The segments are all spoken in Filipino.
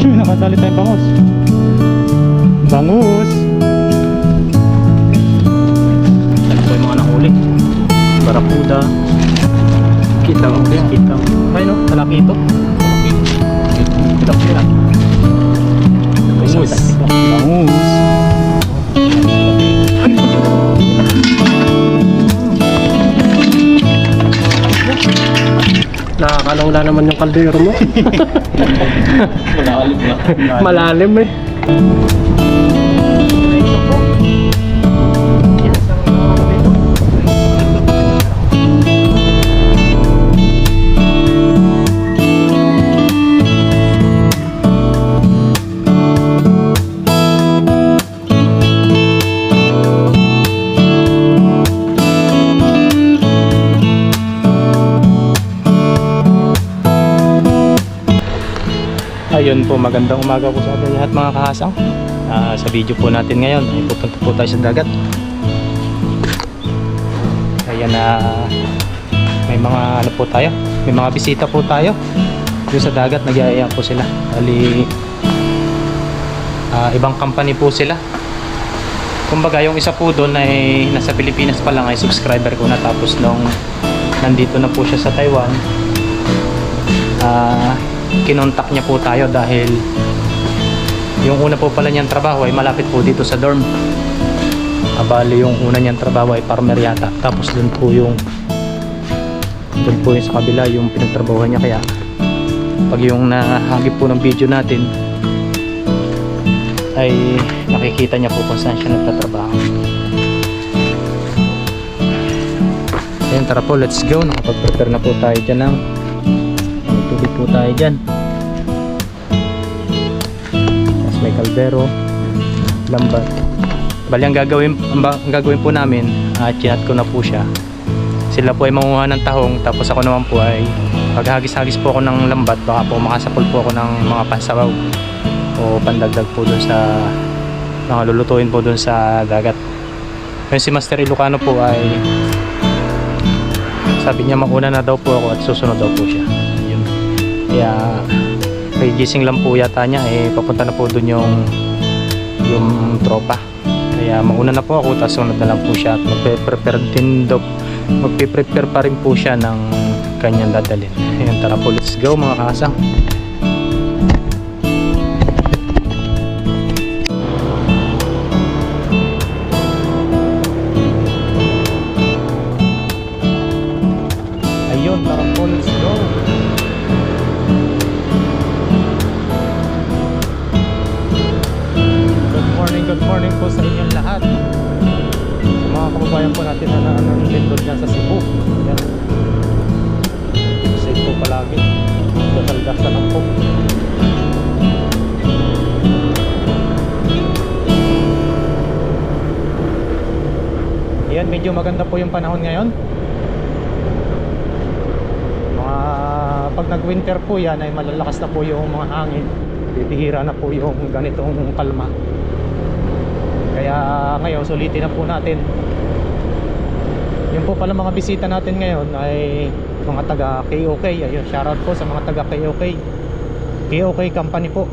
Nakatali tayong bangus. Bangus. Ano po yung mga nahuli? Barakuda. Kitang. Kitang. Ay no, malaki ito. Kitang sila. Bangus. Bangus. Nakakalawla naman yung kaldero mo. Malalim na. Malalim eh. Ayun po, magandang umaga po sa ating lahat mga kahasang. Sa video po natin ngayon ay pupunta po tayo sa dagat. Kaya na may mga ano po tayo, may mga bisita po tayo doon sa dagat. Nagyayaya po sila. Bali ibang company po sila. Kumbaga yung isa po doon ay nasa Pilipinas pa lang, ay subscriber ko na, tapos nung nandito na po siya sa Taiwan, kinontak niya po tayo dahil yung una po pala niyang trabaho ay malapit po dito sa dorm. Bali yung una niyang trabaho ay farmer yata, tapos doon po yung sa kabila yung pinagtrabahuhan niya. Kaya pag yung nahagip po ng video natin ay nakikita niya po kung saan siya nagtatrabaho. Ayun, tara po, let's go. Nakapag-prepare na po tayo dyan ng tubig po tayo dyan. Tapos may kaldero, lambat. Bali ang gagawin po namin, chinat ko na po siya. Sila po ay manguha ng tahong, tapos ako naman po ay paghagis-hagis po ako ng lambat. Baka po makasapol po ako ng mga pansabaw o pandagdag po dun sa mga lulutuin po dun sa dagat. Yung si Master Ilocano po ay sabi niya mauna na daw po ako at susunod daw po siya. Kaya may gising lang po yata niya, papunta na po dun yung tropa. Kaya mauna na po ako, tapos sunod na lang po siya at magpe-prepare pa rin po siya ng kanyang dadalhin. Ayan, tara po, let's go mga kasang. Ayun, tara po, let's go. Good morning po sa inyong lahat, sa mga kababayan po natin na nandun dyan sa Cebu. Yan, safe po palagi, dasal-dasal lang po. Yan, medyo maganda po yung panahon ngayon. Pag nag-winter po yan ay malalakas na po yung mga hangin, bibihira na po yung ganitong kalma. Kaya ngayon sulitin na po natin. Yung po pala mga bisita natin ngayon ay mga taga KOK. Ayun, shoutout po sa mga taga KOK. KOK company po.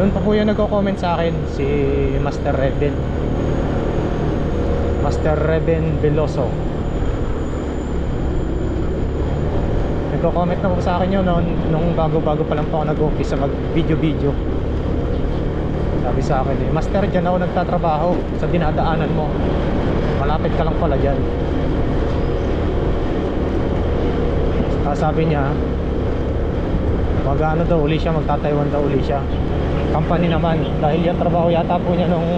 Doon pa po yung nagko-comment sa akin, si Master Reben. Master Reben Veloso. Nagko-comment na po sa akin yun nung bago-bago pa lang po ako nag-office sa mag-video-video. Sabi sa akin, Master, dyan ako nagtatrabaho sa dinadaanan mo, malapit ka lang pala dyan. Sabi niya mag-ano daw uli siya, magta-Taiwan daw uli siya. Company naman, dahil yung trabaho yata po niya nung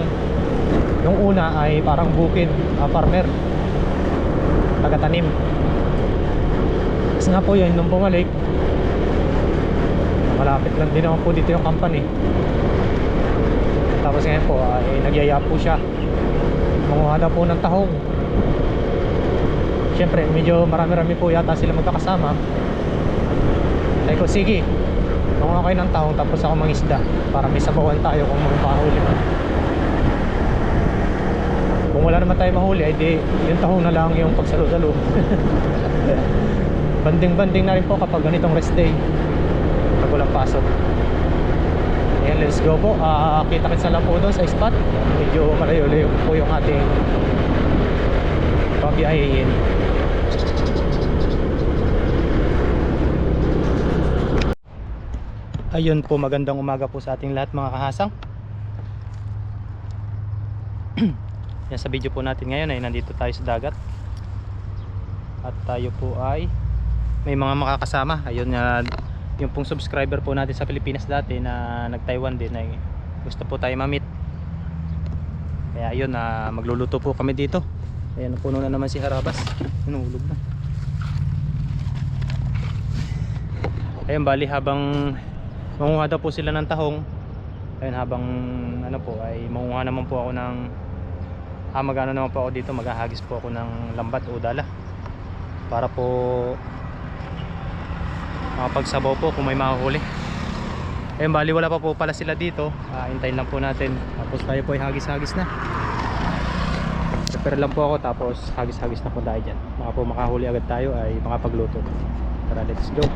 una ay parang bukid, farmer, taga-tanim. Kasi nga po yun, nung bumalik, malapit lang din naman po dito yung company. Tapos ngayon po ay nagyaya po siya, manguha daw po ng tahong. Siyempre medyo marami-rami po yata sila magkakasama. Sabi ko, sige, manguha kayo ng tahong, tapos ako mangisda para may sabawan tayo kung magpahuli man. Kung wala naman tayo mahuli ay di yung tahong na lang yung pagsalo-salo. Banding-banding na rin po kapag ganitong rest day. ng pasok. Ayan, let's go po. Kita-kits na lang po doon sa spot. Medyo malayo-layo po yung ating pabiyahin. Ayun po, magandang umaga po sa ating lahat mga kahasang. Yan, sa video po natin ngayon ay nandito tayo sa dagat. At tayo po ay may mga makakasama. Ayun, yung pong subscriber po natin sa Pilipinas dati na nag-Taiwan din ay gusto po tayo ma-meet. Kaya ayun, magluluto po kami dito. Ayan, puno na naman si Harabas. Hinulog na. Ayun, bali habang manguha daw po sila ng tahong, ayun, habang ano po ay manguha naman po ako ng magano naman po ako dito, maghahagis po ako ng lambat o dala para po makapagsabaw po kung may mahuhuli. Ayun, bali wala pa po pala sila dito. Hintayin lang po natin, tapos tayo po ay hagis-hagis na. Prepare lang po ako, tapos hagis-hagis na po tayo dyan. Baka po makahuli agad tayo ay makapagluto. Tara, let's go.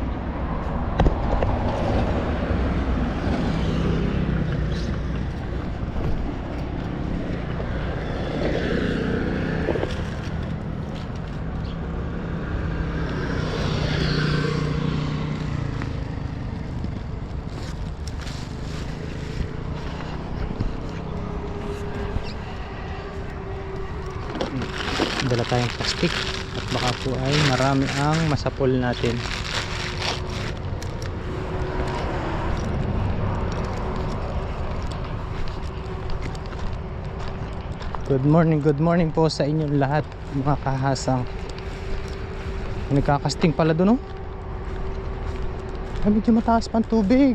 Dala tayong plastic at baka po ay marami ang masapol natin. Good morning po sa inyong lahat mga kahasang. Nagkakasting pala doon, oh. Ay, medyo mataas pa ang tubig.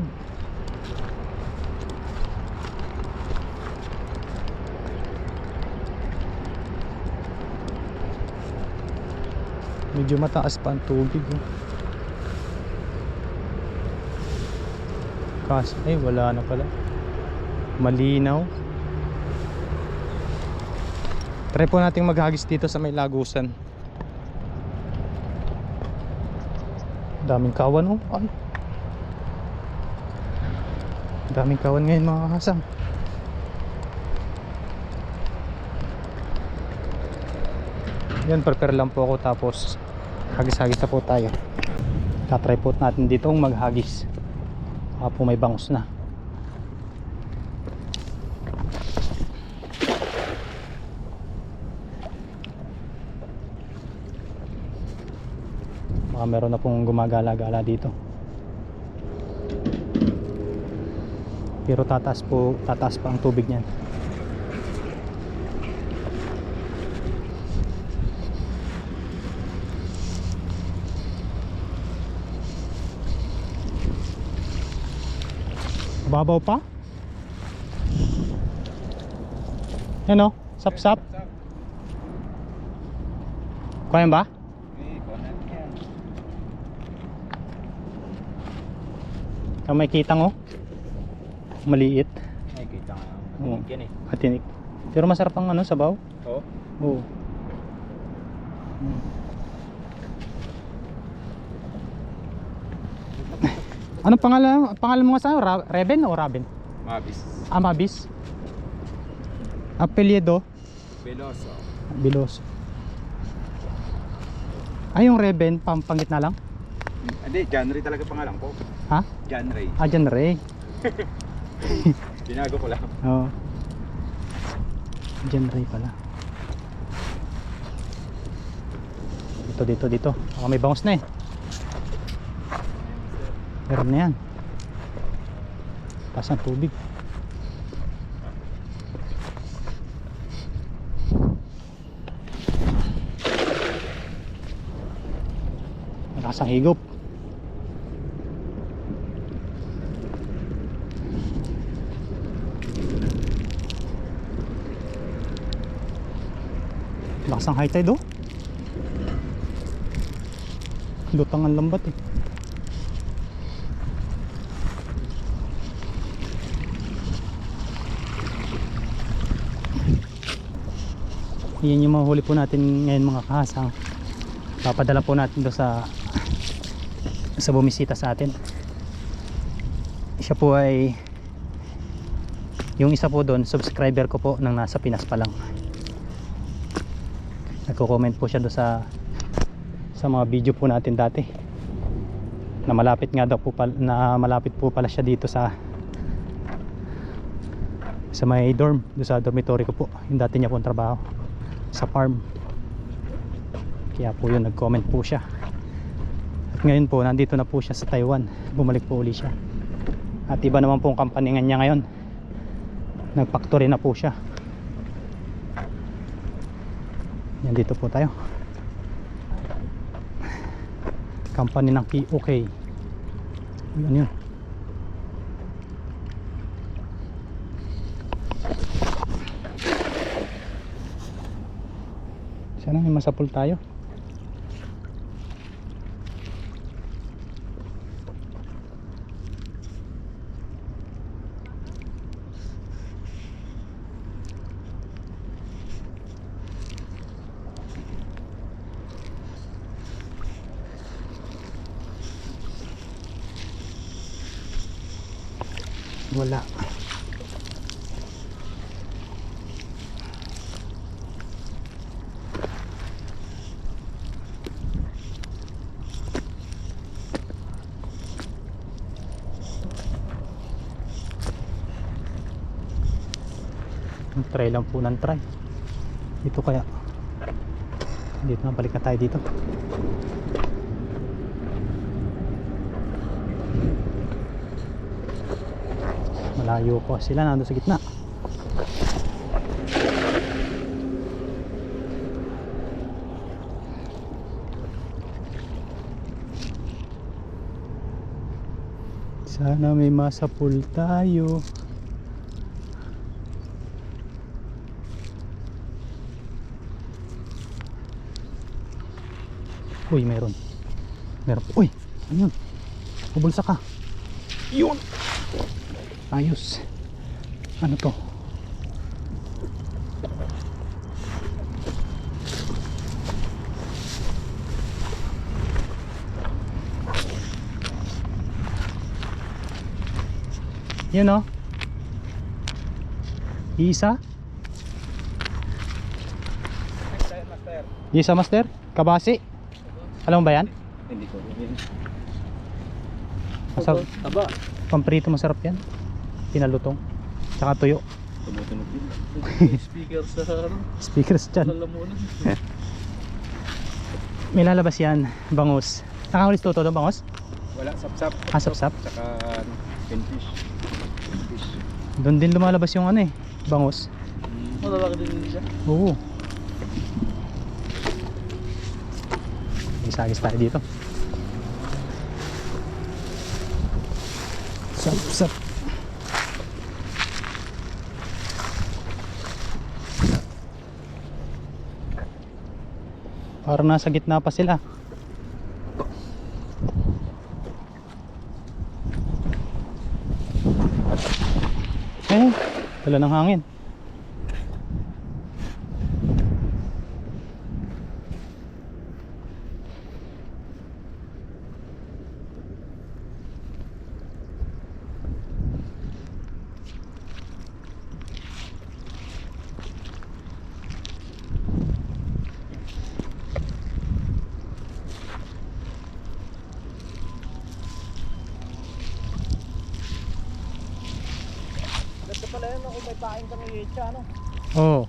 Medyo mataas pa ang tubig, oh. Kasi ay wala na pala, malinaw. Try po nating maghagis dito sa may lagusan. Daming kawan, oh. Ay, daming kawan ngayon mga kasang. Yan, prepare lang po ako, tapos hagis-hagis na po tayo. Tatry po natin dito maghagis. Baka po may bangus na. Baka meron na pong gumagala-gala dito. Pero tataas pa ang tubig niyan. Babaw pa? Yan, oh, sap-sap. Kaya ba? May kitang, oh. Maliit. Ay, kita nga. Oo. Yan eh. Matinik. Pero masarap ang ano, sabaw. Oo. Oo. Anong pangalan mo nga sa Reben o Raben? Mabis. Mabis. Apelyido? Veloso. Bilos. Ay, yung Reben, pangitna lang? Hindi, John Ray talaga pangalan ko. Ha? John Ray. John Ray. Binago ko lang. Oo. John Ray pala. Dito. Baka may bangus na eh. Meron na yan. Taas ang tubig. Malakas ang higop. Lakas ang high tide, oh. Lutang ang lambat eh. Yan yung mahuli po natin ngayon mga kahasang. Papadala po natin doon sa bumisita sa atin. Siya po ay yung isa po doon, subscriber ko po nang nasa Pinas pa lang. Nagko-comment po siya doon sa mga video po natin dati. Na malapit nga daw po na malapit po pala siya dito sa may dorm, doon sa dormitory ko po. Yung dati niya pong trabaho sa farm. Kaya po yun, nag-comment po siya. At ngayon po, nandito na po siya sa Taiwan. Bumalik po uli siya. At iba naman pong company niya ngayon. Nag-factory na po siya. Yan, dito po tayo. Company ng POK. Ano yun? Sana may masapul tayo. Wala. Try lang po ng try. Dito kaya. Dito na, balik na tayo dito. Malayo po sila, nandun sa gitna. Sana may masapul tayo. Uy, meron. Meron. Uy, ano yun? Pabulsa ka. Yun. Ayos. Ano to? Yun o. Isa. Isa, master. Kabasi. Alam mo ba yan? Hindi ko rin. Masarap. Taba. Pamprito masarap yan. Pinalutong. Tsaka tuyo. Tumutunog din. Speaker sa Speakers dyan. lalamunan. May lalabas yan. Bangus. Nakahulis to doon, bangus? Wala, sap-sap. Ah, sap-sap. Tsaka pinfish. Pinfish. Doon din lumalabas yung ano eh. Bangus. Malalaki din siya. Oo. Isagis tayo dito. Sap-sap. Parang nasa gitna pa sila. Eh, dala ng hangin. Ganda pala yun kung may paing kami itcha, ano? Oo.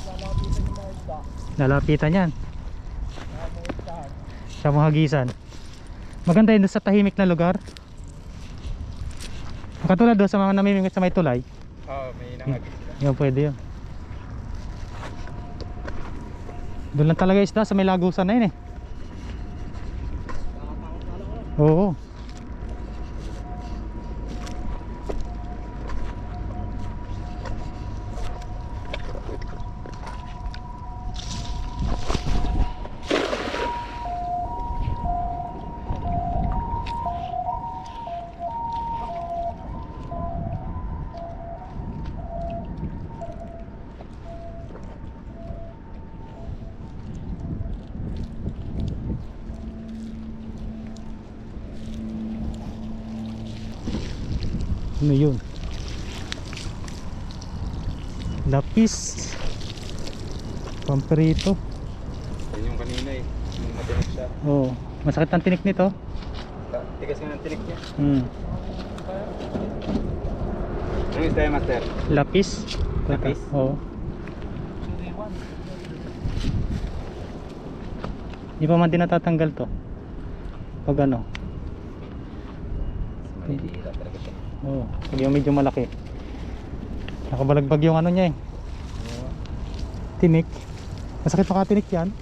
Lalapitan yung mga isda. Lalapitan yan. Mga isdahan. Sa mga hagisan. Maganda yun doon sa tahimik na lugar. Katulad doon sa mga namimingwit sa may tulay. Oo, may nangagis sila. Yan, pwede yun. Doon lang talaga isda sa may lagusan na yun eh. Oo. Ano yun? Lapis. Pamperito. Yan yung kanina eh. Yung matinik siya. Oh, masakit ang tinik nito. Tigas nga ng tinik niya. Anong isda yung master? Lapis. Lapis? Oo. Hindi pa man din natatanggal to. Pag ano. Malihira talaga siya. Oo, pag yung medyo malaki. Nakabalagbag yung ano niya eh. Tinik. Masakit pa ka tinik yan.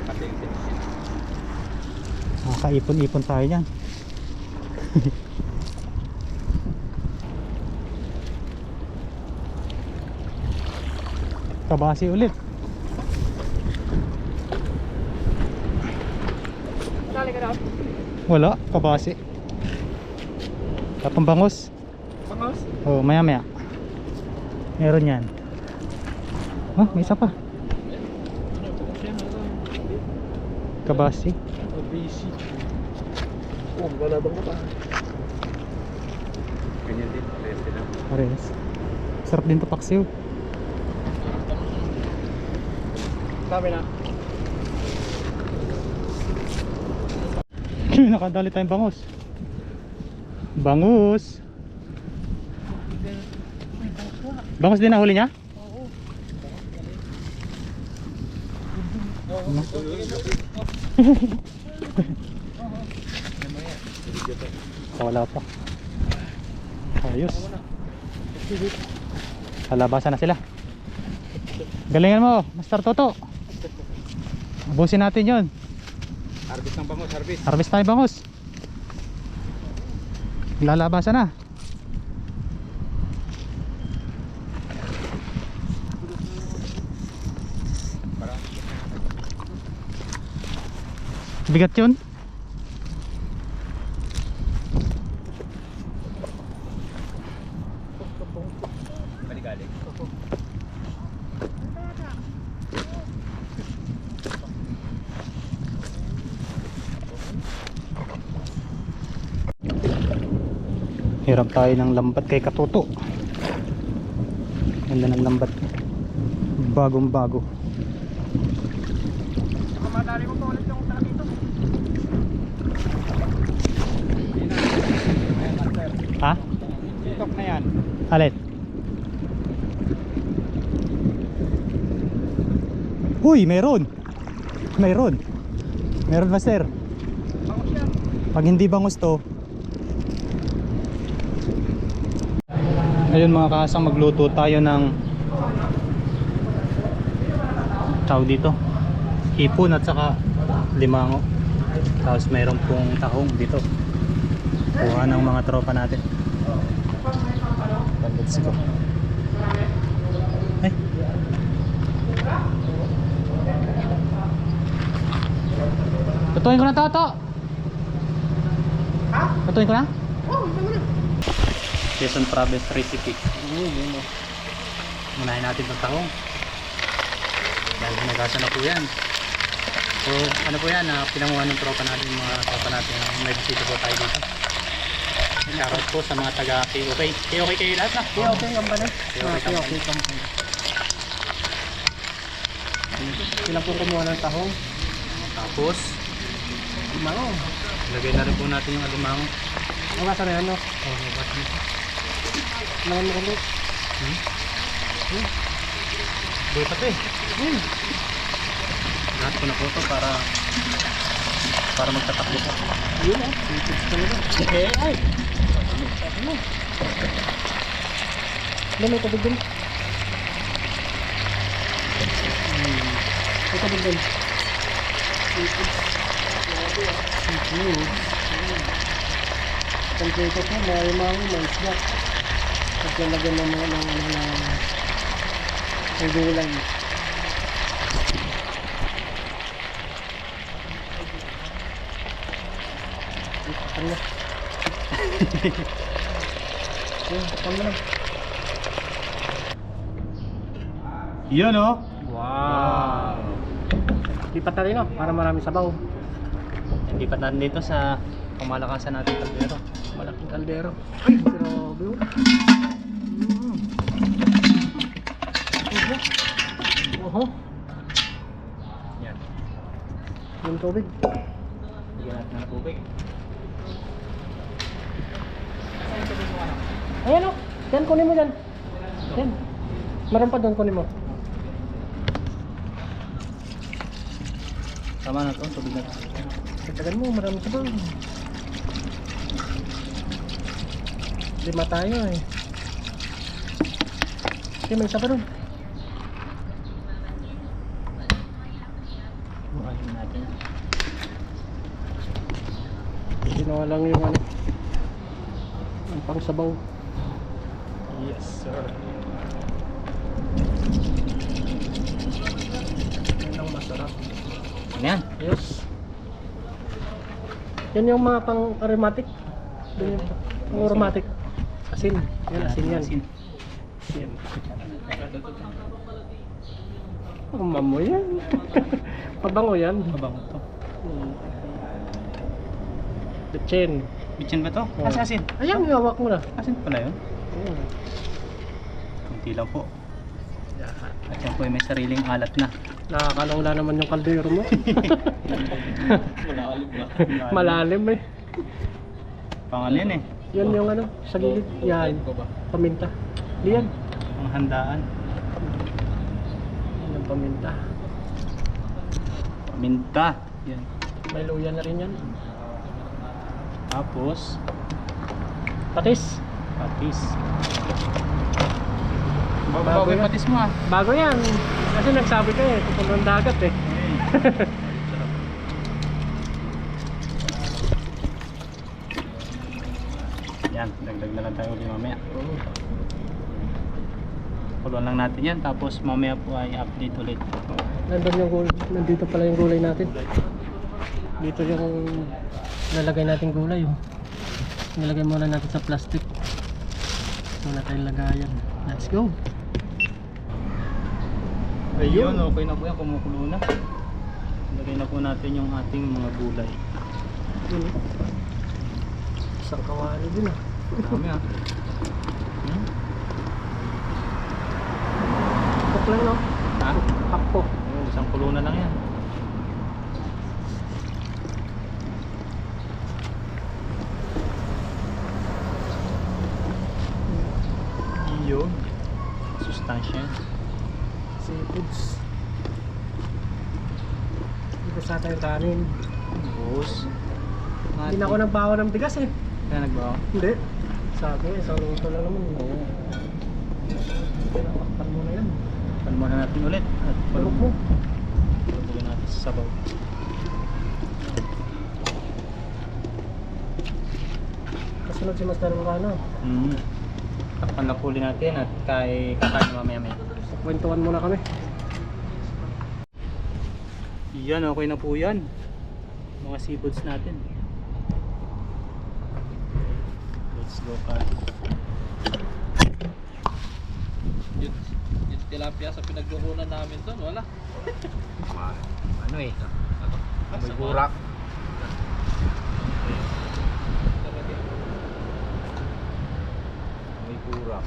Pati yung tinik niya. Nakakaipon-ipon tayo niyan. Kabasi ulit. Dali ka daw. Wala, kabasi. Tapang bangus. Bangos? Oh, maya maya. Meron yan. Oh, may isa pa. Kabasi. Busy. Oh, wala bang ba? Ganyan din. Parehas sila. Pares. Sarap din to paksiw. Dami na. Nakadali tayong bangus. Bangus. Bangus din nahuli niya? Wala pa. Ayos. Kalabasan na sila. Galingan mo, Master Toto. Ubusin natin yun. Harvest ng bangus, harvest. Harvest tayo bangus. Lalabasan na. Bigat yun. Balik-balik. Hirap tayo ng lambat kay Katuto. Ganda ng lambat. Bagong bago. Saka madali mo pa ulit yung tala dito. Ayan, master. Ha? TikTok na yan. Alin? Uy, meron. Meron. Meron, Master. Bangos yan. Pag hindi bangus to. Ayun mga kasang, magluto tayo ng tawag dito, hipon at saka limango. Tapos mayroon pong tahong dito. Kuha ng mga tropa natin. Let's go. Ay. Tutuin ko na, Toto. Ha? Tutuin ko na. Oh, tama na. Quezon Province recipe. Unahin natin ng tahong. Yan, nagasa na po yan. So, ano po yan, pinanguhan ng tropa natin, mga tropa natin. May bisita po tayo dito. Shoutout po sa mga taga KOK. KOK kayo lahat na? KOK company. KOK company. company. Sila po kumuha ng tahong. Tapos, Mango. lagay na rin po natin yung alimango. Ang gasa na yan, no? Oh, nabas nito. Naman mo kami. Buhay pa ito eh. Lahat ko na po ito para magtatakbo pa. Yun, oh. Tips talaga. Okay, ay! Ano, may tubig din. May tubig din. Ang kito po, may mango, may isda. Tapos lalagyan ng mga ng gulay. Ano? Ano na? Yun oh! Wow! Lipat na rin, no? Para marami sabaw. Lipat natin dito sa pamalakasan natin kaldero. Malaking kaldero. Ay, grabe oh. Oho. Yan. Yung tubig. Bigyan natin ng tubig. Ayan o. Yan, kunin mo dyan. Yan. Meron pa doon, kunin mo. Tama na to, tubig na to. Tatagan mo, marami sa doon. 5 tayo eh. Okay, may isa pa doon. Bukayin natin. Ginawa lang yung ano. Ang pangsabaw. Yes, sir. Yan ang masarap. Yan. Yes. Yan yung mga pang-aromatic. Doon yung pang-aromatic. Asin. Yan, asin yan. Asin. Ang mamoy yan. Pabango yan. Mabango to. Bitchin. Bitchin ba to? Oo. Kasi asin. Ayan, hawak mo na. Asin pala yun. Ayan. Kunti lang po. At yan po ay may sariling alat na. Nakakalawla naman yung kaldero mo. Malalim ba? Malalim eh. Pangalan yan eh. Yan yung ano, sa gilid. Yan. Paminta. Di yan. Ang handaan. Yan ang paminta. Paminta. Yan. May luya na rin yan. Tapos, Patis. patis. Bago Bago yung yan. patis mo ah. Bago yan. Kasi nagsabi ka eh, pupunong dagat eh. Yan, dagdag na lang tayo ulit mamaya. Puluan lang natin yan, tapos mamaya po ay update ulit. Nandun yung gulay. Nandito pala yung gulay natin. Dito yung lalagay natin gulay. Oh. Nilagay muna natin sa plastic. Wala tayong lagayan. Let's go. Ayun, okay na po yan, kumukulo na. Lagay na po natin yung ating mga gulay. Yun. Isang kawali din ah. Dami ah. Hapok lang no? Ha? Hapok. Ayun, isang kulo na lang yan. Yun. Sustansya. Seafoods. Dito sa atin yung kanin. Bus. Hindi na ako nagbawa ng bigas eh. Kaya nagbawa? Hindi. Sabi eh, isang luto lang naman. Oo. Pinapakpan mo na yan. Palma na natin ulit. At Palog mo. palugin natin sa sabaw. Kasunod si Master Morano. Takpan na puli natin at kakain mamaya maya. Kwentuhan muna kami. Yan, okay na po yan. Mga seafoods natin. Let's go kain. Yung tilapia sa pinaglukunan namin doon, wala. Ano eh? May burak. May burak.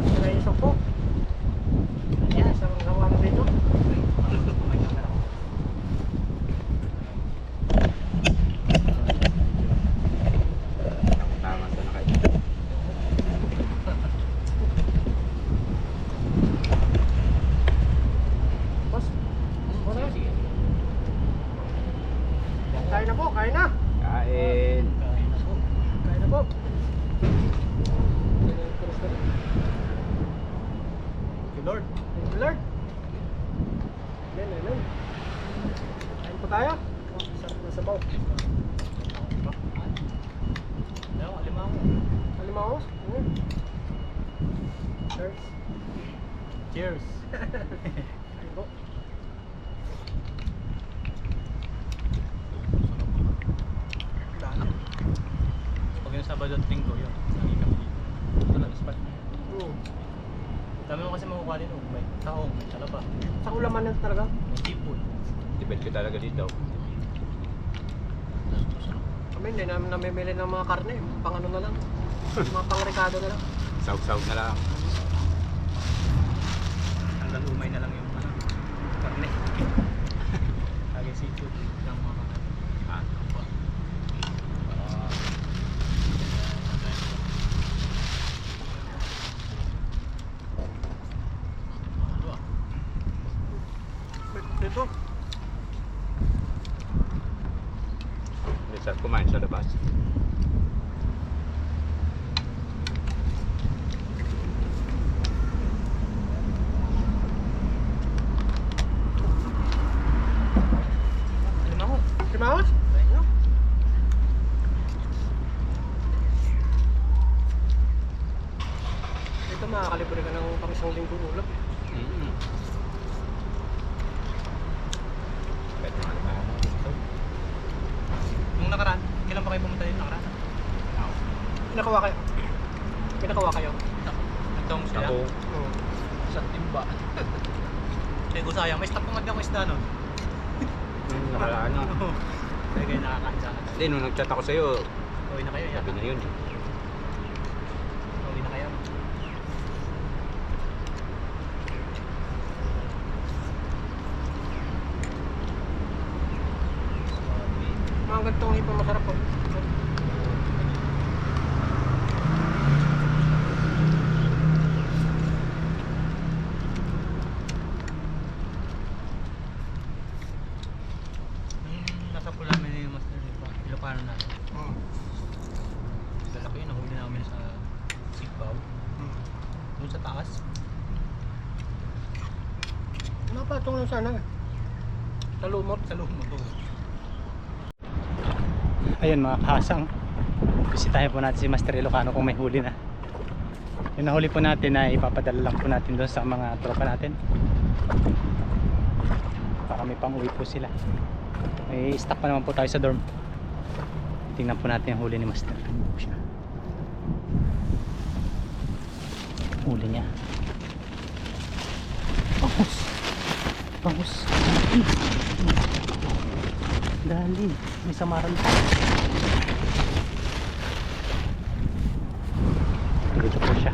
Sila yung soko. Yan, isang gawa na dito. Tama sa nakay. Boss, wala. Kain na po, kain na. Kain. Kain na po. Lord. Thank you, Lord. Amen, amen. Kain po tayo. Sarap na sabaw. Alimango. Alimango? Cheers. Cheers. Kain po. Dami. Sabado at Linggo yun. Lagi kami dito. Ito lang spot. Oo. Dami mo kasi makukuha dito. May taong, may talaba, Sa ulaman na talaga. may tipon. Tibet ka talaga dito. Kami hindi namin namimili ng mga karne. Pang ano na lang. Mga pang-rekado na lang. Saug-saug na lang. Hanggang umay na lang yung ano, karne. Lagi seafood ng mga Ah. Dito. Hindi sarap kumain sa labas. Alam ako. Simawas? Dito makakalibre ka ng pang isang linggo ulam. Mm-hmm. Pwede naman tayo dito. Nung nakaraan, kailan pa kayo pumunta dito nakaraan? Pinakawa kayo. Pinakawa kayo. Nagtawang sila. Ako, Oo. sa timba. Kaya ko sayang, may stop pumad ako isda nun. Nakalaan na. Kaya kayo nakakain sa akin. Hindi, nung nag-chat ako sa'yo, Uwi na kayo, sabi yata. na yun eh. Uwi na kayo. Mga ganitong hipo masarap po. Nasa pula namin yung master Ilocano natin. Lalaki yun, nahuli namin sa Sigbaw. Doon sa taas. Napatong lang sana. Sa lumot. Sa loob mo to. Ayun mga kasang, bisitahin po natin si Master Ilocano kung may huli na. Yung nahuli po natin na ipapadala lang po natin doon sa mga tropa natin para may pang-uwi po sila. May stock pa naman po tayo sa dorm. Tingnan po natin yung huli ni Master. Ano po siya? Huli niya. Bangus! Bangus! Dali, may samaran pa. Dito po siya.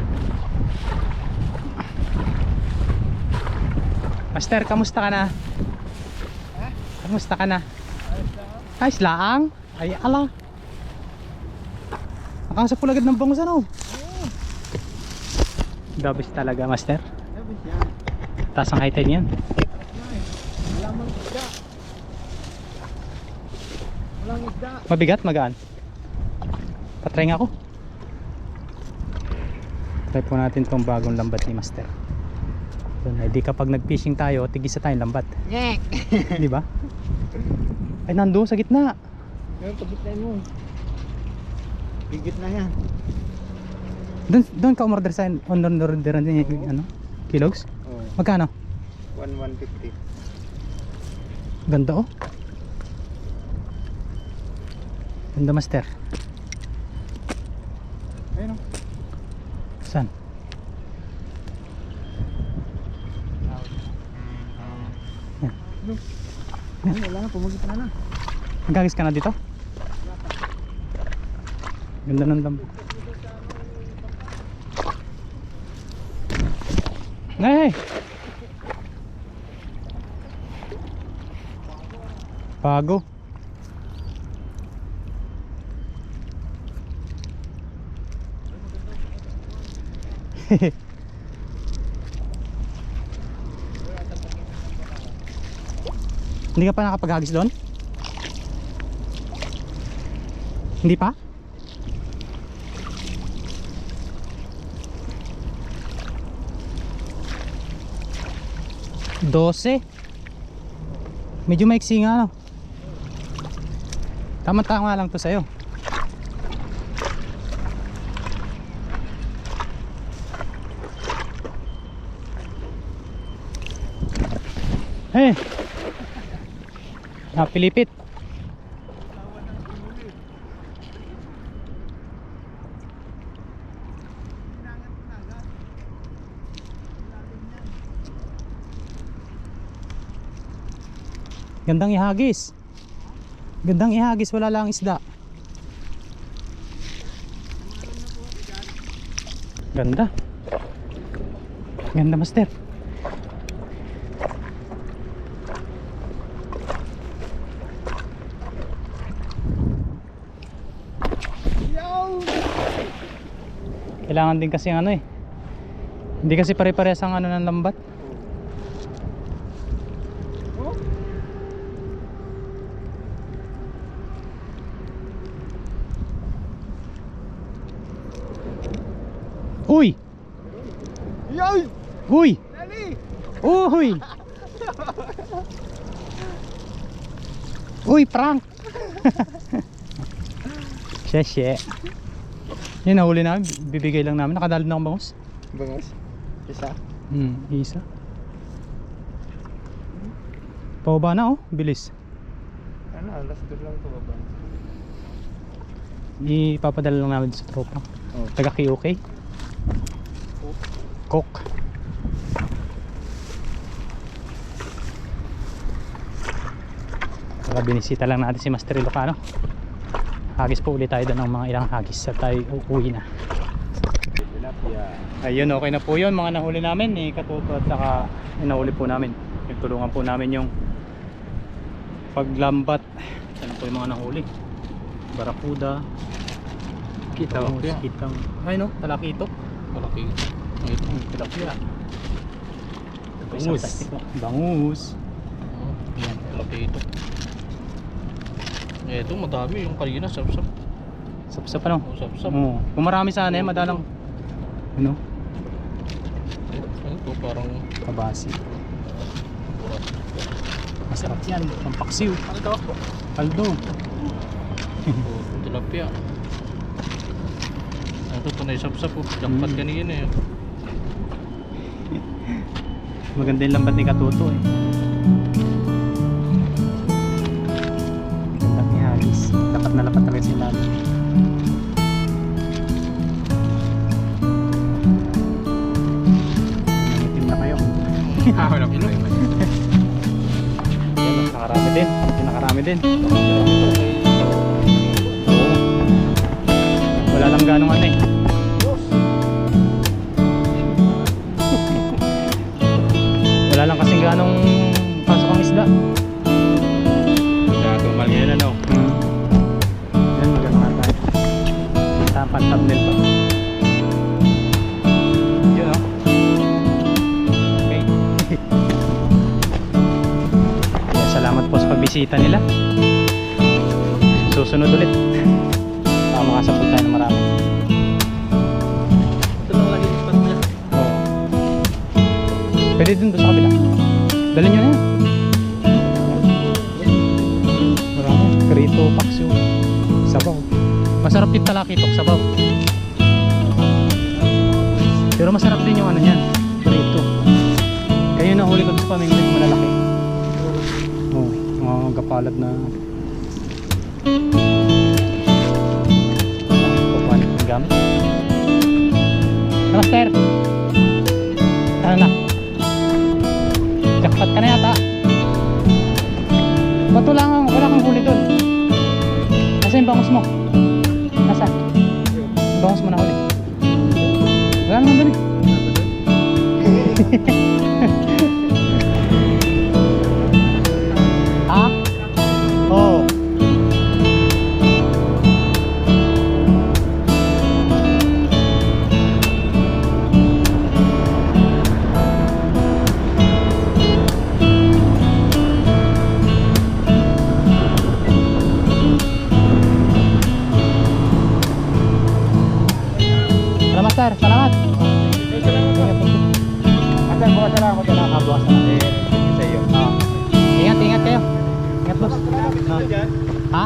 Master, kamusta ka na? Kamusta ka na? Ayos lang. Ay, ala. Nakasap po agad ng bangus ano? Dabis talaga, Master. Sabi siya. Taas ang height niyan. Walang isda. Walang isda. Mabigat, magaan. Patry nga ako. Try po natin tong bagong lambat ni Master. Yun, di kapag nag-fishing tayo, tigisa tayong lambat. Ngek! Di ba? Ay, nandoon sa gitna. Ngayon, pagkitlain mo. Bigit na yan. Doon ka umorder sa on-order din yung ano? Kilogs? Oo. Magkano? 150. Ganda oh. Ganda, Master. Ayun o. Saan? Yan, wala na. Pumagit na na. Nagagis ka na dito? Ganda ng lambat. Hey! Bago. Hindi ka pa nakapaghagis doon? Hindi pa? Dose. Medyo maiksi nga no. Tama-tama lang to sa'yo. Hey! Napilipit. Gandang ihagis. Gandang ihagis, wala lang isda. Ganda. Ganda, master. Kailangan din kasi ano eh. Hindi kasi pare-parehas ang ano ng lambat. Uy! Yoy! Uy! Dali! Uy! Uy, prank! Sheshe. Yun, nahuli namin. Bibigay lang namin. Nakadalo na akong bangus. Bangus? Isa? Isa. Pababa na oh. Bilis. Ano, alas 2 lang ito ba? Ipapadala lang namin sa tropa. Oh. Taga KOK. Cook. Saka binisita lang natin si Master Ilocano. Hagis po ulit tayo doon ng mga ilang hagis sa tayo uuwi na. Ayun, okay na po yun mga nahuli namin ni Katuto at saka nahuli po namin. Nagtulungan po namin yung paglambat. Saan po yung mga nahuli? Barakuda, Kita kitang, ay no, talakitok. Malaki. Tilapia. Bangus. Bangus. Yan. Malaki ito. Ito madami yung kanina, sap-sap. Sap-sap ano? Oh, sap-sap. Oo. Kung marami sana eh, madalang ano? Ito parang Kabasi. Masarap yan. Pampaksiw. Kaldo. tilapia. Ito tunay sap-sap oh. Dapat kanina eh. Maganda yung lambat ni Katuto eh. Ganda ni Hagis. Lapat na lapat talaga si Lalo. Nangitim na kayo. Wala ko Yan, nakarami din. Nakarami din. Oo. Wala lang ganong ano eh. Wala lang kasing ganong pasok ang isda. Tumal yan ano. Yan, maganda nga tayo. Tapan thumbnail pa. Yun o. Okay. Kaya salamat po sa pagbisita nila. Susunod ulit. Baka makasapot tayo ng marami. Ito lang lagi spot niya. Oo. Pwede dun sa kabila. Dali nyo na yan. Marami. Krito, paksyo. Sabaw. Masarap yung talakitok, sabaw. Pero masarap din yung ano niyan. Krito. Kayo na huli ko sa pamingwit malalaki. Oh, mga gapalad na papanik ng gamit. Master! Ano na? Jackpot ka na yata. Ba't wala kang huli doon? Nasa yung bangus mo? Nasa? Yung bangus mo na huli? Wala naman doon eh. Ha? Oo. Master, salamat. Master, bukas na lang ako dala. Bukas na lang. Sa iyo. Ingat kayo. Ingat boss. Ha?